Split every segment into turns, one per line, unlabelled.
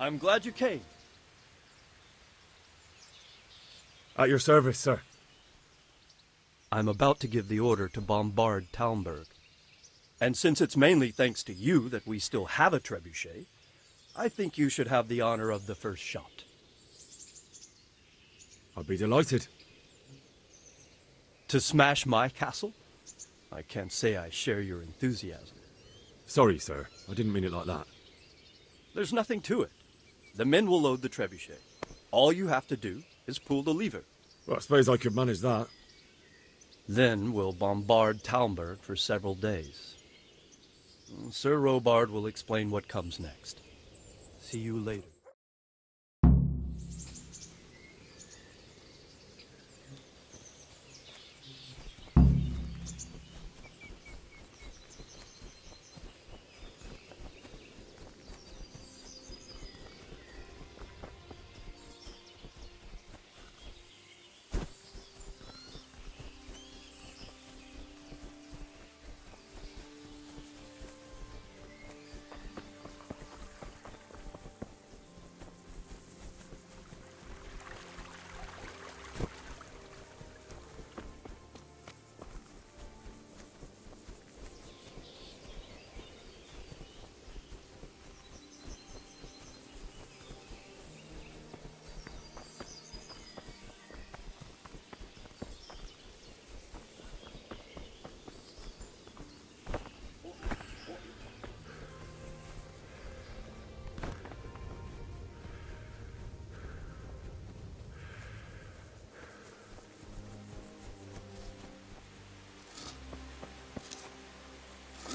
I'm glad you came.
At your service, sir.
I'm about to give the order to bombard Talmberg. And since it's mainly thanks to you that we still have a trebuchet, I think you should have the honor of the first shot.
I'll be delighted.
To smash my castle? I can't say I share your enthusiasm.
Sorry, sir. I didn't mean it like that.
There's nothing to it. The men will load the trebuchet. All you have to do is pull the lever.
Well, I suppose I could manage that.
Then we'll bombard Talmberg for several days. Sir Robard will explain what comes next. See you later.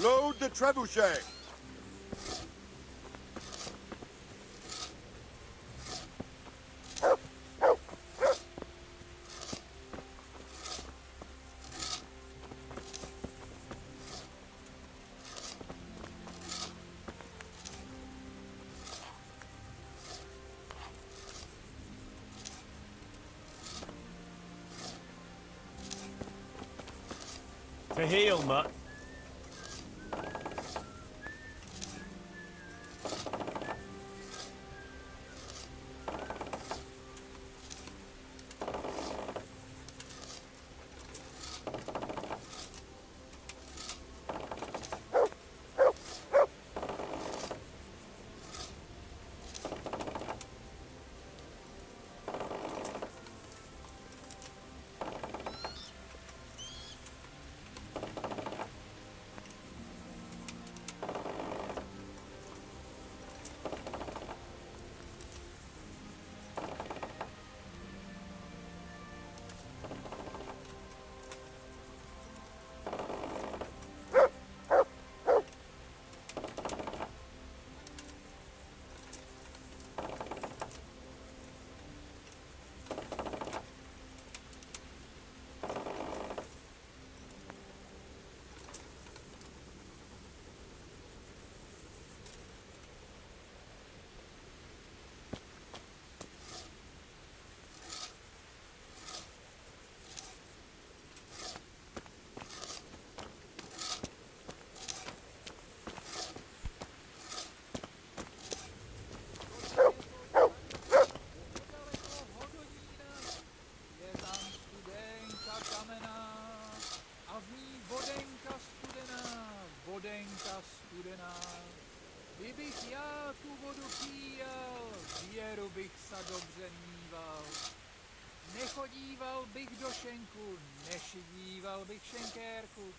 Load the trebuchet!
To heal, mutt.
Vodenka studená, kdybych já tu vodu píjel, věru bych sa dobře míval. Nechodíval bych do šenku, nešidíval bych šenkérku.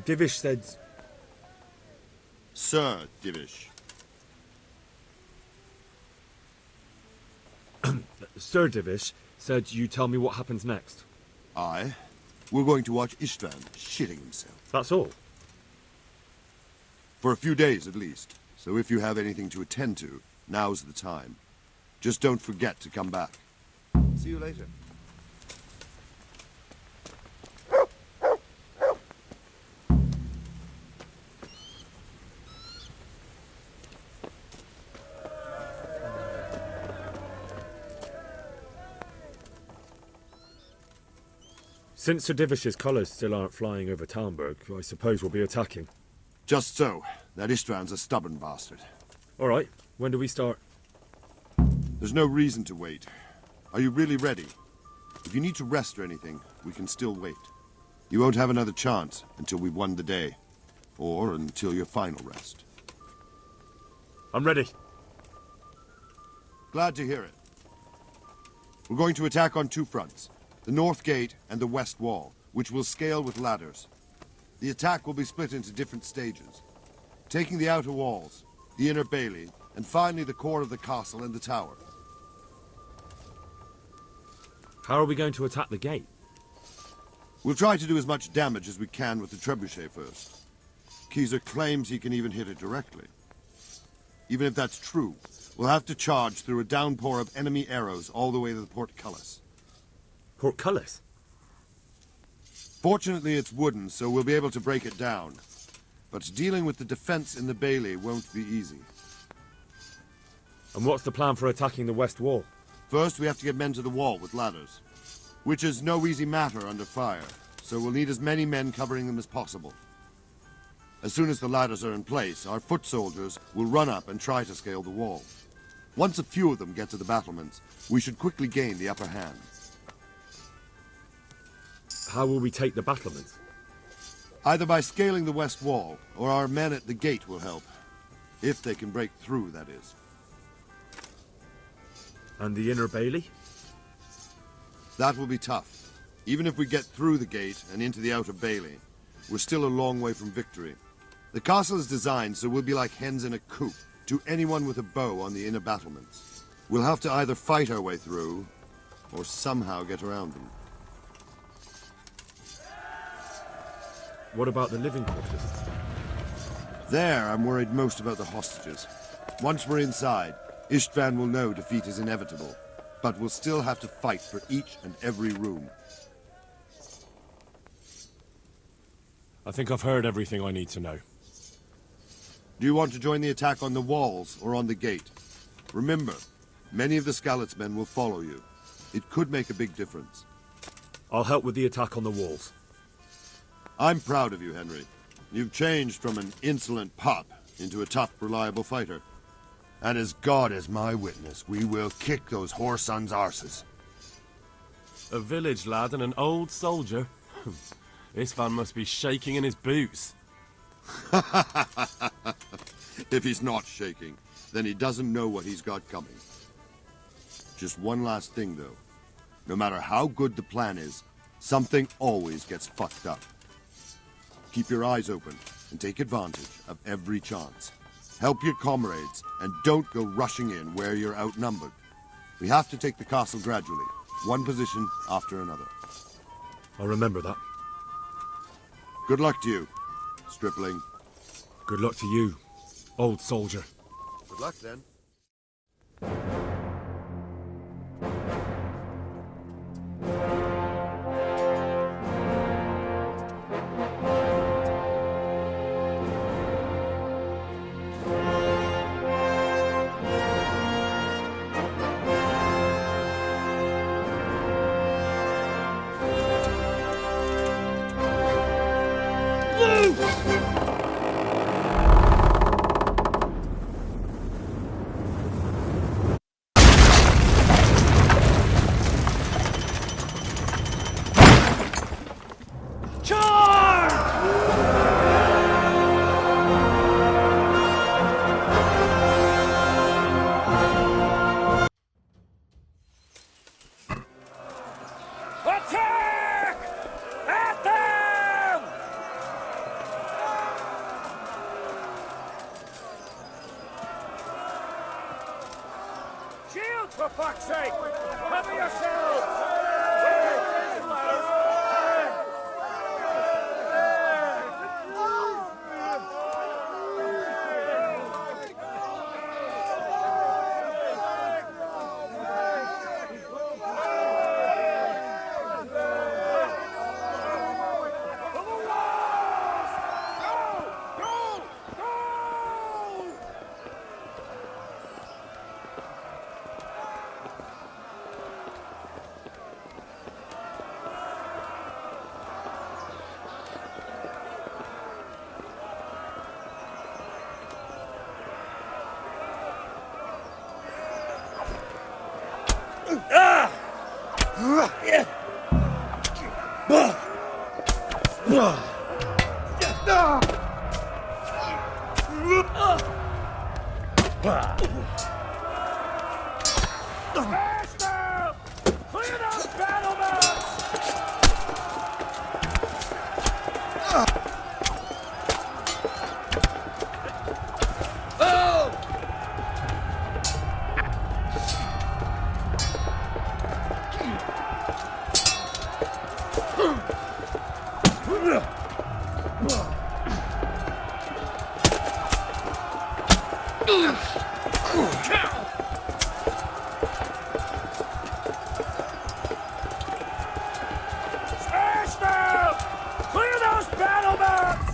Divish said...
Sir Divish.
Sir Divish said you tell me what happens next.
Aye. We're going to watch Istvan shitting himself.
That's all.
For a few days, at least. So if you have anything to attend to, now's the time. Just don't forget to come back. See you later.
Since Sir Divish's colours still aren't flying over Talmberg, I suppose we'll be attacking.
Just so. That Istvan's a stubborn bastard.
All right, when do we start?
There's no reason to wait. Are you really ready? If you need to rest or anything, we can still wait. You won't have another chance until we've won the day. Or until your final rest.
I'm ready.
Glad to hear it. We're going to attack on two fronts. The North Gate and the West Wall, which will scale with ladders. The attack will be split into different stages. Taking the outer walls, the inner bailey, and finally the core of the castle and the tower.
How are we going to attack the gate?
We'll try to do as much damage as we can with the trebuchet first. Keyser claims he can even hit it directly. Even if that's true, we'll have to charge through a downpour of enemy arrows all the way to the portcullis.
Portcullis?
Fortunately, it's wooden, so we'll be able to break it down. But dealing with the defense in the bailey won't be easy.
And what's the plan for attacking the West Wall?
First, we have to get men to the wall with ladders, which is no easy matter under fire, so we'll need as many men covering them as possible. As soon as the ladders are in place, our foot soldiers will run up and try to scale the wall. Once a few of them get to the battlements, we should quickly gain the upper hand.
How will we take the battlements?
Either by scaling the west wall, or our men at the gate will help. If they can break through, that is.
And the inner bailey?
That will be tough. Even if we get through the gate and into the outer bailey, we're still a long way from victory. The castle is designed so we'll be like hens in a coop to anyone with a bow on the inner battlements. We'll have to either fight our way through, or somehow get around them.
What about the living quarters?
There, I'm worried most about the hostages. Once we're inside, Istvan will know defeat is inevitable, but we'll still have to fight for each and every room.
I think I've heard everything I need to know.
Do you want to join the attack on the walls or on the gate? Remember, many of the Skalitz men will follow you. It could make a big difference.
I'll help with the attack on the walls.
I'm proud of you, Henry. You've changed from an insolent pup into a tough, reliable fighter. And as God is my witness, we will kick those whore sons' arses.
A village lad and an old soldier? This van must be shaking in his boots.
If he's not shaking, then he doesn't know what he's got coming. Just one last thing, though. No matter how good the plan is, something always gets fucked up. Keep your eyes open and take advantage of every chance. Help your comrades and don't go rushing in where you're outnumbered. We have to take the castle gradually, one position after another.
I'll remember that.
Good luck to you, stripling.
Good luck to you, old soldier.
Good luck, then.
Attack! At them! Shield, for fuck's sake! Cover yourselves! Smash them! Clear those battlements! Smash them! Clear those battlements!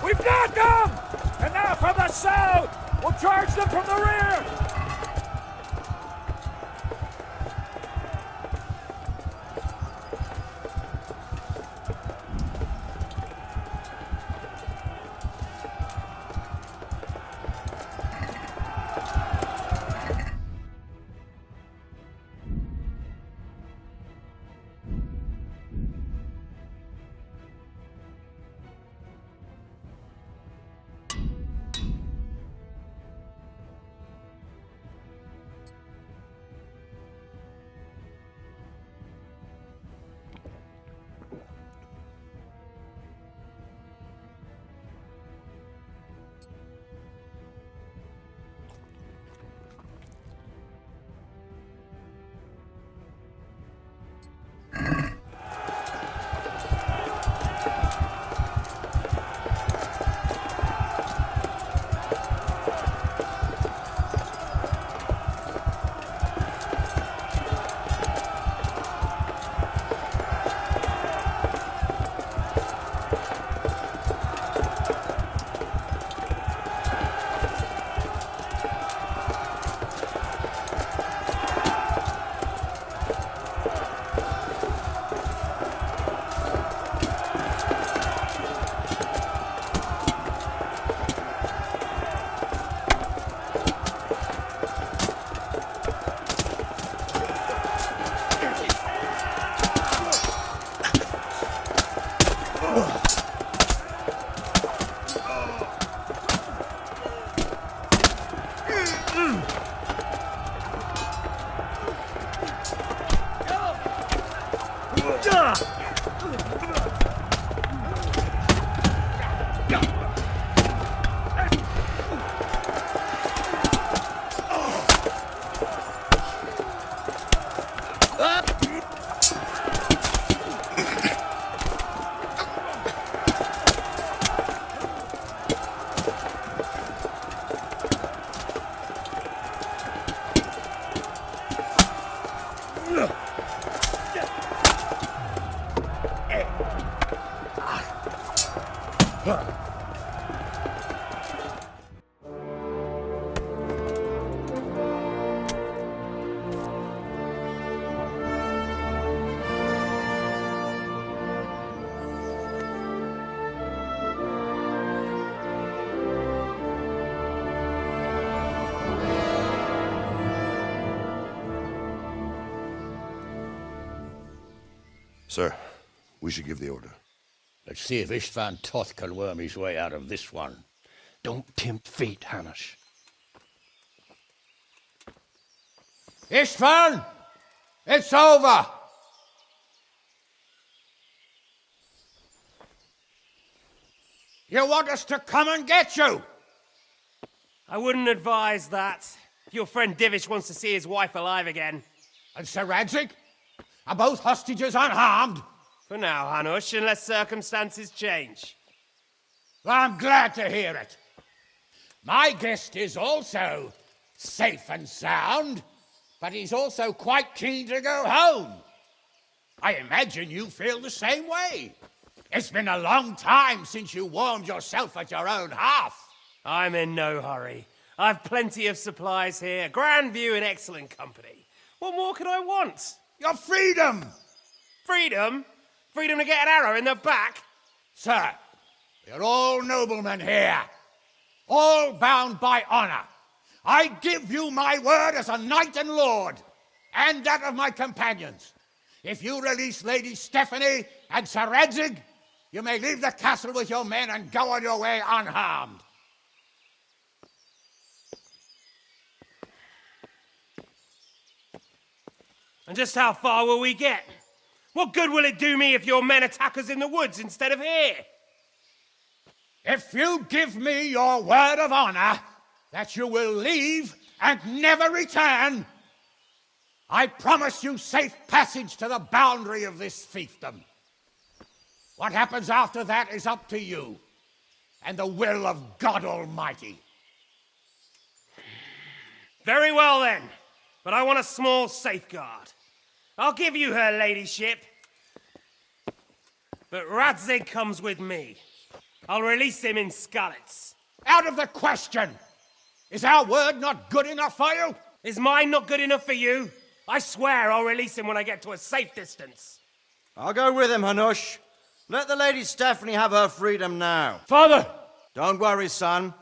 We've got them! And now from the south! We'll charge them from the rear!
Sir, we should give the order.
Let's see if Istvan Toth can worm his way out of this one.
Don't tempt fate, Hanush.
Istvan! It's over! You want us to come and get you?
I wouldn't advise that. Your friend Divish wants to see his wife alive again.
And Sir Radzig? Are both hostages unharmed?
For now, Hanush, unless circumstances change.
Well, I'm glad to hear it. My guest is also safe and sound, but he's also quite keen to go home. I imagine you feel the same way. It's been a long time since you warmed yourself at your own hearth.
I'm in no hurry. I've plenty of supplies here, grand view and excellent company. What more could I want?
Your freedom!
Freedom? Freedom to get an arrow in the back?
Sir, we're all noblemen here, all bound by honor. I give you my word as a knight and lord, and that of my companions. If you release Lady Stephanie and Sir Radzig, you may leave the castle with your men and go on your way unharmed.
And just how far will we get? What good will it do me if your men attack us in the woods instead of here?
If you give me your word of honor that you will leave and never return, I promise you safe passage to the boundary of this fiefdom. What happens after that is up to you and the will of God Almighty.
Very well then, but I want a small safeguard. I'll give you her ladyship, but Radzig comes with me. I'll release him in Skalitz.
Out of the question! Is our word not good enough for you?
Is mine not good enough for you? I swear I'll release him when I get to a safe distance.
I'll go with him, Hanush. Let the Lady Stephanie have her freedom now.
Father!
Don't worry, son.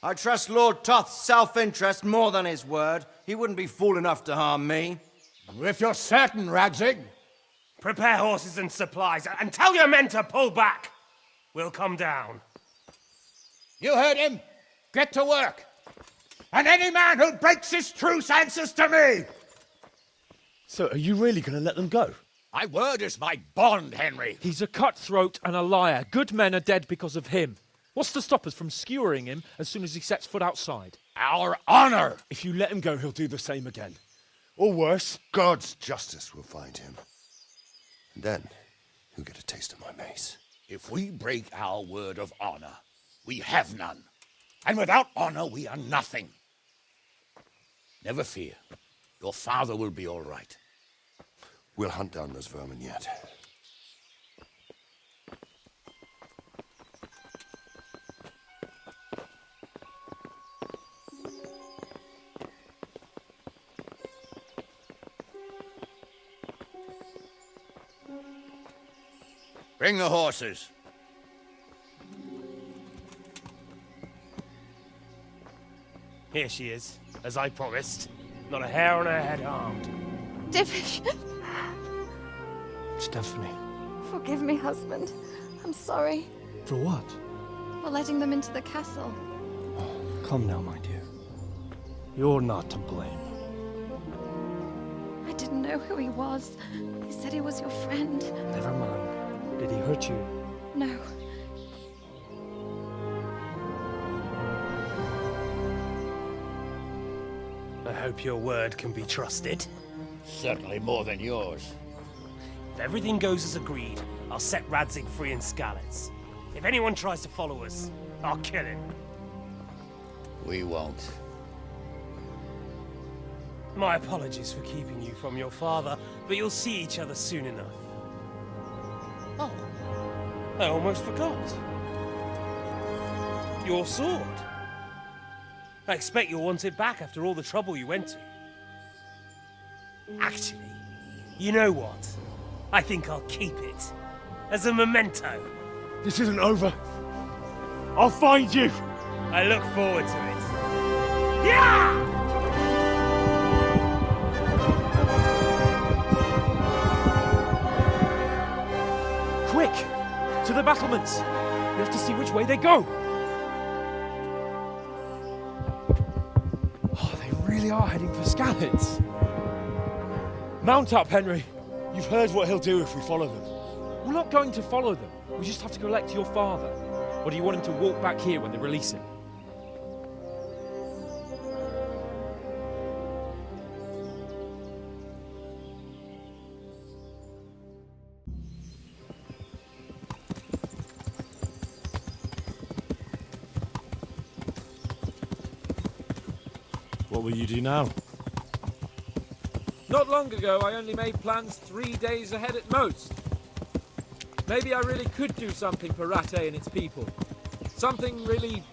I trust Lord Toth's self-interest more than his word. He wouldn't be fool enough to harm me.
If you're certain, Radzig.
Prepare horses and supplies, and tell your men to pull back. We'll come down.
You heard him. Get to work. And any man who breaks this truce answers to me.
So, are you really going to let them go?
My word is my bond, Henry.
He's a cutthroat and a liar. Good men are dead because of him. What's to stop us from skewering him as soon as he sets foot outside?
Our honor.
If you let him go, he'll do the same again. Or worse.
God's justice will find him. And then he'll get a taste of my mace.
If we break our word of honor, we have none. And without honor, we are nothing. Never fear. Your father will be all right.
We'll hunt down those vermin yet.
Bring the horses.
Here she is, as I promised. Not a hair on her head harmed.
Divish!
Stephanie.
Forgive me, husband. I'm sorry
For what?
for letting them into the castle.
Come now, my dear. You're not to blame.
I didn't know who he was. He said he was your friend.
Never mind. Did he hurt you?
No.
I hope your word can be trusted.
Certainly more than yours.
If everything goes as agreed, I'll set Radzig free in Skalitz. If anyone tries to follow us, I'll kill him.
We won't.
My apologies for keeping you from your father, but you'll see each other soon enough. Oh, I almost forgot. Your sword. I expect you'll want it back after all the trouble you went to. Actually, you know what? I think I'll keep it. As a memento.
This isn't over. I'll find you.
I look forward to it. Yeah!
To the battlements! We have to see which way they go! Oh, they really are heading for Scallops. Mount up, Henry.
You've heard what he'll do if we follow them.
We're not going to follow them. We just have to collect your father. Or do you want him to walk back here when they release him?
What will you do now?
Not long ago, I only made plans 3 days ahead at most. Maybe I really could do something for Rattay and its people. Something really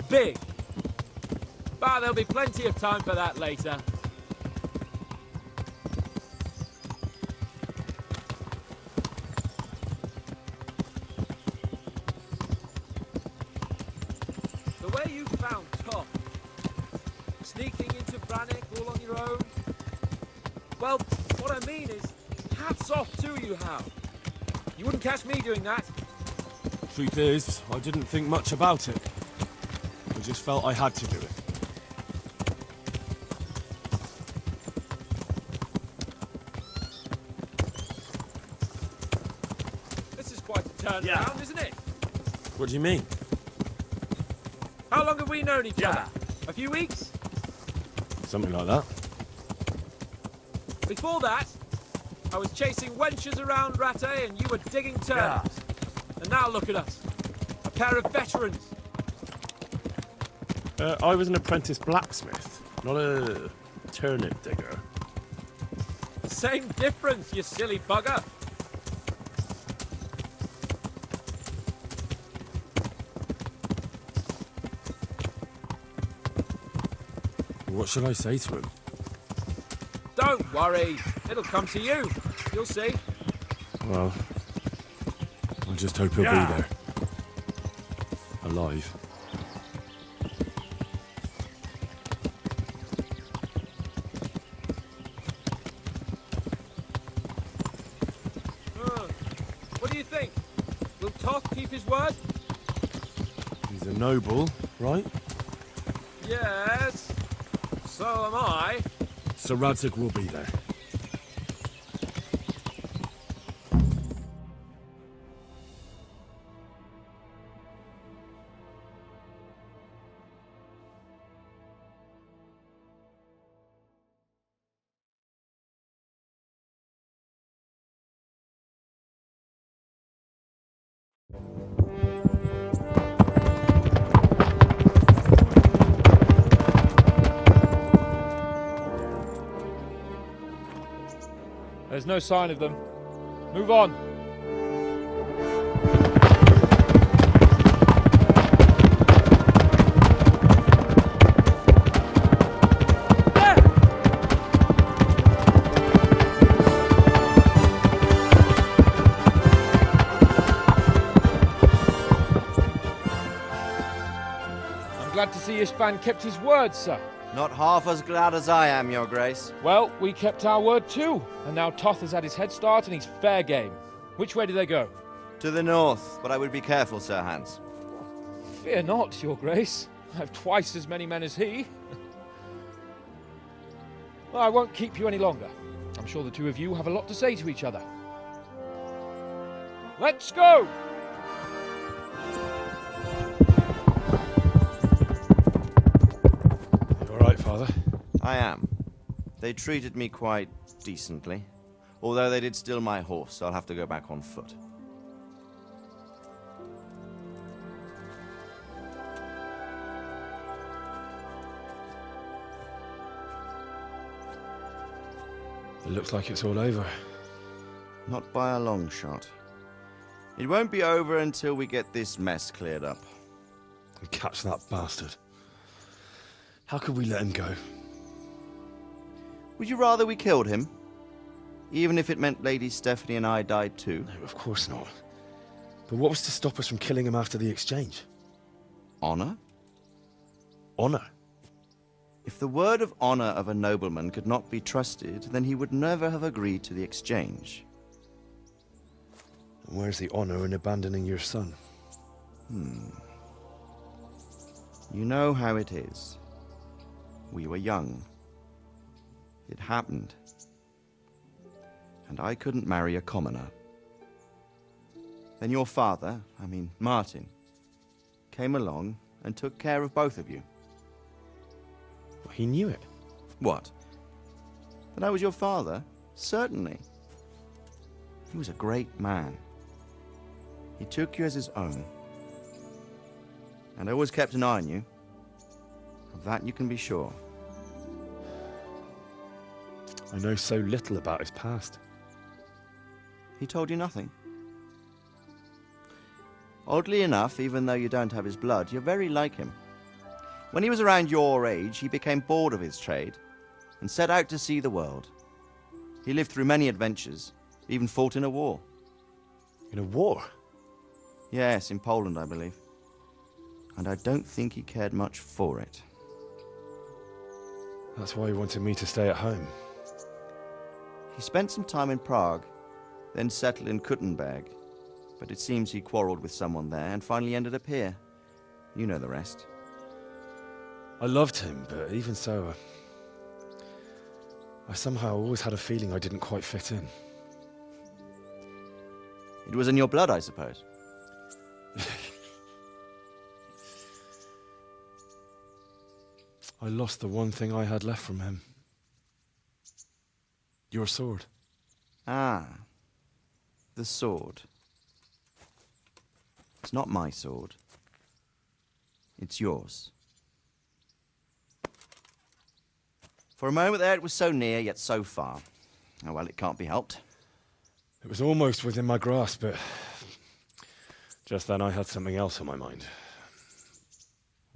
big. But there'll be plenty of time for that later. The way you found Top, sneaking into Brannick all on your own, well, what I mean is, hats off to you, Hal. You wouldn't catch me doing that.
Truth is, I didn't think much about it. I just felt I had to do it.
This is quite a turnaround, isn't it?
What do you mean?
How long have we known each other? A few weeks?
Something like that.
Before that, I was chasing wenches around Rattay and you were digging turnips. And now look at us. A pair of veterans.
I was an apprentice blacksmith, not a turnip digger.
Same difference, you silly bugger.
What should I say to him?
Don't worry. It'll come to you. You'll see.
Well, I just hope he'll be there. Alive.
What do you think? Will Toth keep his word?
He's a noble, right?
Yes. So am I.
Sir Radzig will be there.
There's no sign of them. Move on. I'm glad to see Ishvan kept his word, sir.
Not half as glad as I am, Your Grace.
Well, we kept our word too, and now Toth has had his head start and he's fair game. Which way do they go?
To the north, but I would be careful, Sir Hans.
Fear not, Your Grace. I have twice as many men as he. Well, I won't keep you any longer. I'm sure the two of you have a lot to say to each other. Let's go!
You alright, Father?
I am. They treated me quite decently. Although they did steal my horse, so I'll have to go back on foot.
It looks like it's all over.
Not by a long shot. It won't be over until we get this mess cleared up.
And catch that bastard. How could we let him go?
Would you rather we killed him? Even if it meant Lady Stephanie and I died too?
No, of course not. But what was to stop us from killing him after the exchange?
Honor?
Honor?
If the word of honor of a nobleman could not be trusted, then he would never have agreed to the exchange.
Where's the honor in abandoning your son?
You know how it is. We were young. It happened. And I couldn't marry a commoner. Then your father, Martin, came along and took care of both of you.
He knew it.
What? That I was your father? Certainly. He was a great man. He took you as his own. And always kept an eye on you. Of that you can be sure.
I know so little about his past.
He told you nothing? Oddly enough, even though you don't have his blood, you're very like him. When he was around your age, he became bored of his trade and set out to see the world. He lived through many adventures, even fought in a war.
In a war?
Yes, in Poland, I believe. And I don't think he cared much for it.
That's why he wanted me to stay at home.
He spent some time in Prague, then settled in Kuttenberg. But it seems he quarreled with someone there and finally ended up here. You know the rest.
I loved him, but even so, I somehow always had a feeling I didn't quite fit in.
It was in your blood, I suppose.
I lost the one thing I had left from him. Your sword.
Ah, the sword. It's not my sword. It's yours. For a moment there, it was so near, yet so far. Oh, well, it can't be helped.
It was almost within my grasp, but just then I had something else on my mind.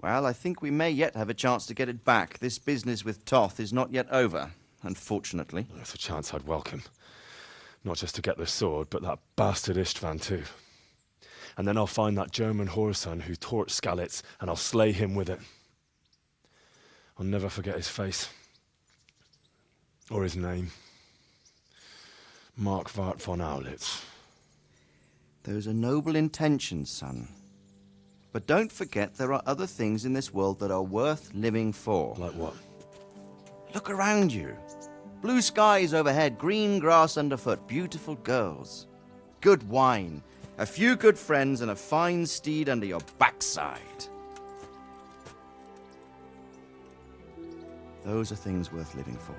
Well, I think we may yet have a chance to get it back. This business with Toth is not yet over, unfortunately.
That's a chance I'd welcome. Not just to get the sword, but that bastard Istvan too. And then I'll find that German whoreson who torched Skalitz, and I'll slay him with it. I'll never forget his face. Or his name. Markwart von Aulitz.
Those are noble intentions, son. But don't forget there are other things in this world that are worth living for.
Like what?
Look around you. Blue skies overhead, green grass underfoot, beautiful girls. Good wine, a few good friends, and a fine steed under your backside. Those are things worth living for.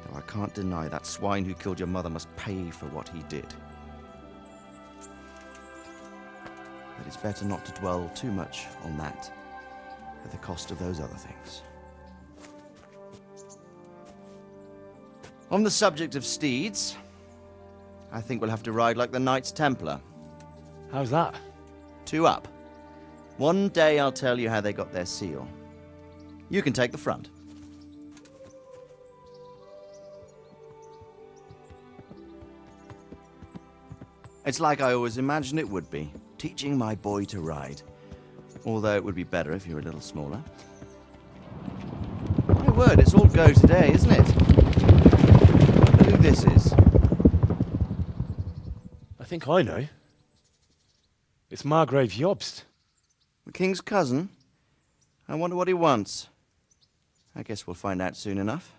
Though I can't deny that swine who killed your mother must pay for what he did. But it's better not to dwell too much on that at the cost of those other things. On the subject of steeds, I think we'll have to ride like the Knights Templar.
How's that?
2 up. One day I'll tell you how they got their seal. You can take the front. It's like I always imagined it would be, teaching my boy to ride. Although it would be better if you were a little smaller. My word, it's all go today, isn't it? I wonder who this is.
I think I know. It's Margrave Jobst.
The king's cousin? I wonder what he wants. I guess we'll find out soon enough.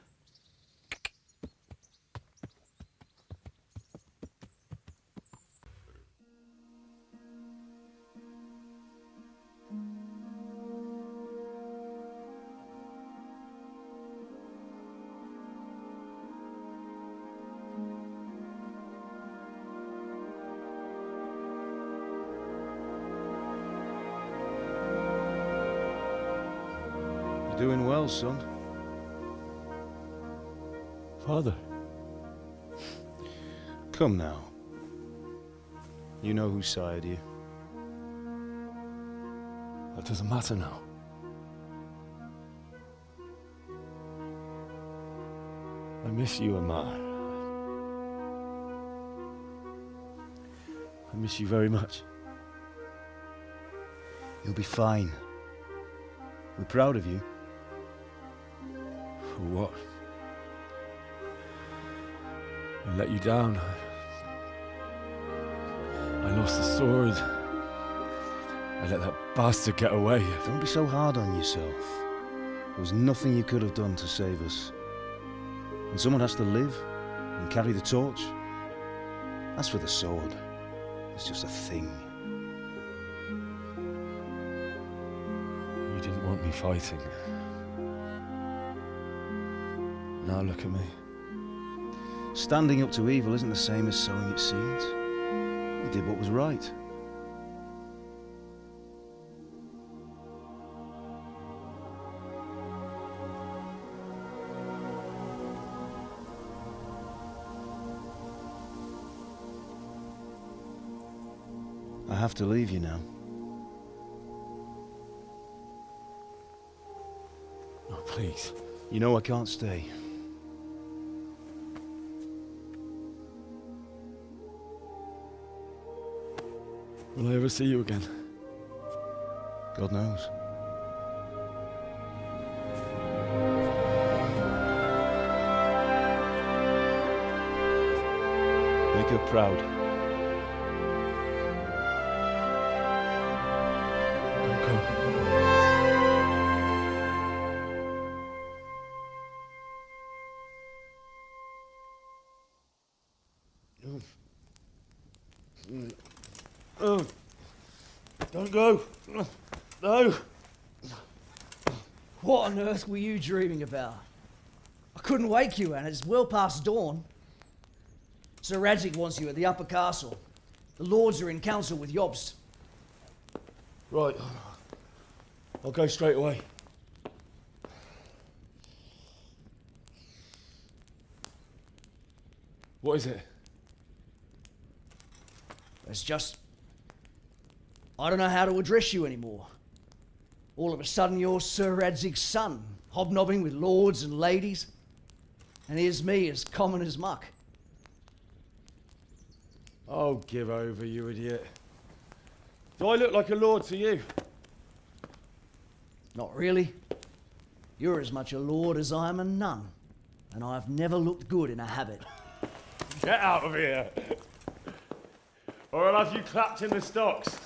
Doing well, son.
Father.
Come now. You know who sired you.
That doesn't matter now. I miss you, Amar. I miss you very much.
You'll be fine. We're proud of you.
For what? I let you down. I lost the sword. I let that bastard get away.
Don't be so hard on yourself. There was nothing you could have done to save us. And someone has to live and carry the torch. As for the sword, it's just a thing.
You didn't want me fighting.
Now look at me. Standing up to evil isn't the same as sowing its seeds. You did what was right. I have to leave you now.
Oh, please.
You know I can't stay.
Will I ever see you again?
God knows. Make her proud.
Don't go. No.
What on earth were you dreaming about? I couldn't wake you, and it's well past dawn. Sir Radzig wants you at the upper castle. The lords are in council with Jobst.
Right. I'll go straight away. What is it?
It's just... I don't know how to address you anymore. All of a sudden you're Sir Radzig's son, hobnobbing with lords and ladies. And here's me, as common as muck.
Oh, give over, you idiot. Do I look like a lord to you?
Not really. You're as much a lord as I am a nun. And I've never looked good in a habit.
Get out of here! Or I'll have you clapped in the stocks.